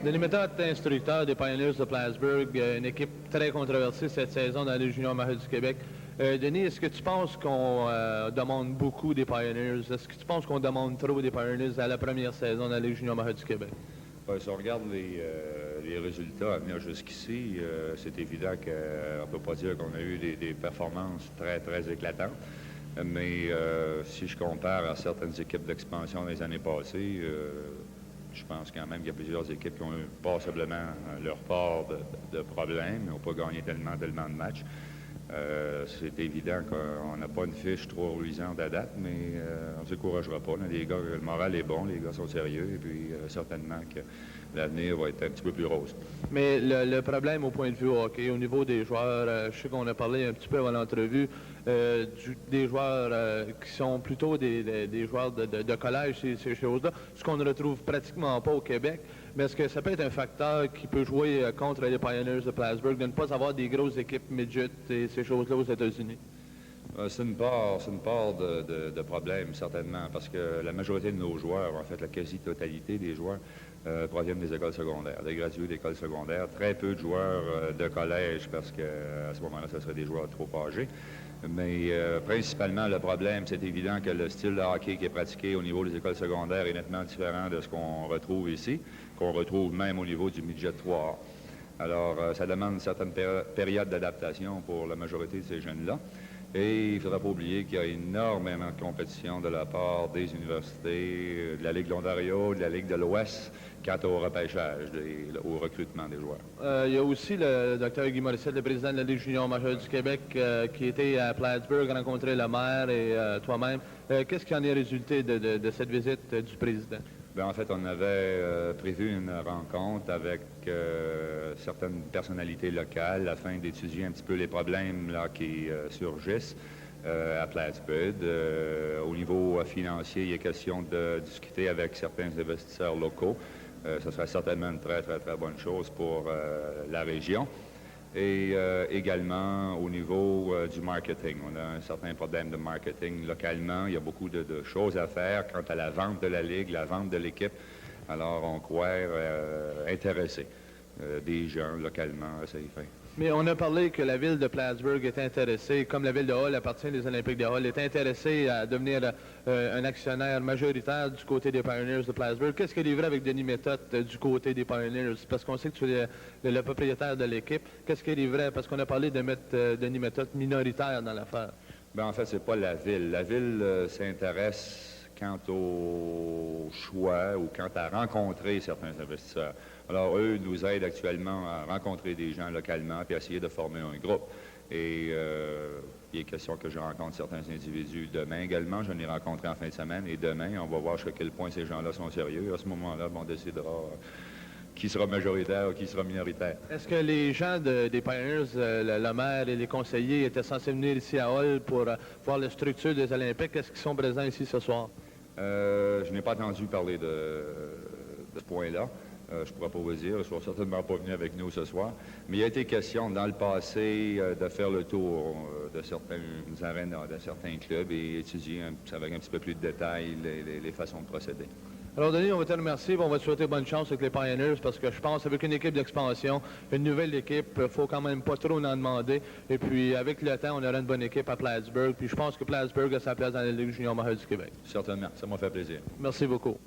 Denis Méthode, instructeur des Pioneers de Plattsburgh, une équipe très controversée cette saison dans la Ligue junior majeure du Québec. Denis, est-ce que tu penses qu'on demande beaucoup des Pioneers? Est-ce que tu penses qu'on demande trop des Pioneers à la première saison dans la Ligue junior majeure du Québec? Si on regarde les résultats à venir jusqu'ici, c'est évident qu'on ne peut pas dire qu'on a eu des performances très, très éclatantes. Mais si je compare à certaines équipes d'expansion des années passées, je pense quand même qu'il y a plusieurs équipes qui ont eu passablement leur part de problèmes, ils n'ont pas gagné tellement de matchs. C'est évident qu'on n'a pas une fiche trop reluisante à date, mais on ne se découragera pas. Là. Les gars, le moral est bon, les gars sont sérieux, et puis certainement que l'avenir va être un petit peu plus rose. Mais le problème au point de vue hockey, au niveau des joueurs, je sais qu'on a parlé un petit peu avant l'entrevue, des joueurs qui sont plutôt des joueurs de collège, ces choses-là, ce qu'on ne retrouve pratiquement pas au Québec. Mais est-ce que ça peut être un facteur qui peut jouer contre les Pioneers de Plattsburgh, de ne pas avoir des grosses équipes midget et ces choses-là aux États-Unis? C'est une part de problème, certainement, parce que la majorité de nos joueurs, en fait, la quasi-totalité des joueurs, proviennent des écoles secondaires, des gradués d'écoles secondaires. Très peu de joueurs de collège, parce qu'à ce moment-là, ce seraient des joueurs trop âgés. Mais principalement, le problème, c'est évident que le style de hockey qui est pratiqué au niveau des écoles secondaires est nettement différent de ce qu'on retrouve ici, qu'on retrouve même au niveau du midget 3A. Alors, ça demande une certaine période d'adaptation pour la majorité de ces jeunes-là. Et il ne faudra pas oublier qu'il y a énormément de compétition de la part des universités, de la Ligue de l'Ontario, de la Ligue de l'Ouest, quant au repêchage, au recrutement des joueurs. Il y a aussi le Dr Guy Morissette, le président de la Ligue junior majeure du Québec, qui était à Plattsburgh, rencontrer le maire et toi-même. Qu'est-ce qui en est résulté de cette visite du président? Bien, en fait, on avait prévu une rencontre avec certaines personnalités locales afin d'étudier un petit peu les problèmes là, qui surgissent à Plattsburgh. Au niveau financier, il est question de discuter avec certains investisseurs locaux. Ce serait certainement une très, très, très bonne chose pour la région. Et également au niveau du marketing. On a un certain problème de marketing localement. Il y a beaucoup de choses à faire quant à la vente de la Ligue, la vente de l'équipe. Alors, on croit intéresser des gens localement à ces fins. Mais on a parlé que la ville de Plattsburgh est intéressée, comme la ville de Hull appartient des Olympiques de Hull, est intéressée à devenir un actionnaire majoritaire du côté des Pioneers de Plattsburgh. Qu'est-ce qu'il est vrai avec Denis Méthode du côté des Pioneers? Parce qu'on sait que tu es le propriétaire de l'équipe. Qu'est-ce qu'il est vrai? Parce qu'on a parlé de mettre Denis Méthode minoritaire dans l'affaire. Bien, en fait, c'est pas la ville. La ville s'intéresse quant au choix ou quant à rencontrer certains investisseurs. Alors, eux nous aident actuellement à rencontrer des gens localement et à essayer de former un groupe. Et il est question que je rencontre certains individus demain également. Je l'ai rencontré en fin de semaine et demain, on va voir jusqu'à quel point ces gens-là sont sérieux. À ce moment-là, on décidera qui sera majoritaire ou qui sera minoritaire. Est-ce que les gens des Pioneers, le maire et les conseillers étaient censés venir ici à Hull pour voir la structure des Olympiques? Est-ce qu'ils sont présents ici ce soir? Je n'ai pas entendu parler de ce point-là. Je ne pourrais pas vous dire, ils ne sont certainement pas venus avec nous ce soir. Mais il a été question dans le passé de faire le tour de certaines arènes, de certains clubs et étudier avec un petit peu plus de détails les façons de procéder. Alors, Denis, on va te remercier et on va te souhaiter bonne chance avec les Pioneers parce que je pense qu'avec une équipe d'expansion, une nouvelle équipe, il ne faut quand même pas trop en demander. Et puis, avec le temps, on aura une bonne équipe à Plattsburgh. Puis, je pense que Plattsburgh a sa place dans la Ligue junior majeure du Québec. Certainement, ça m'a fait plaisir. Merci beaucoup.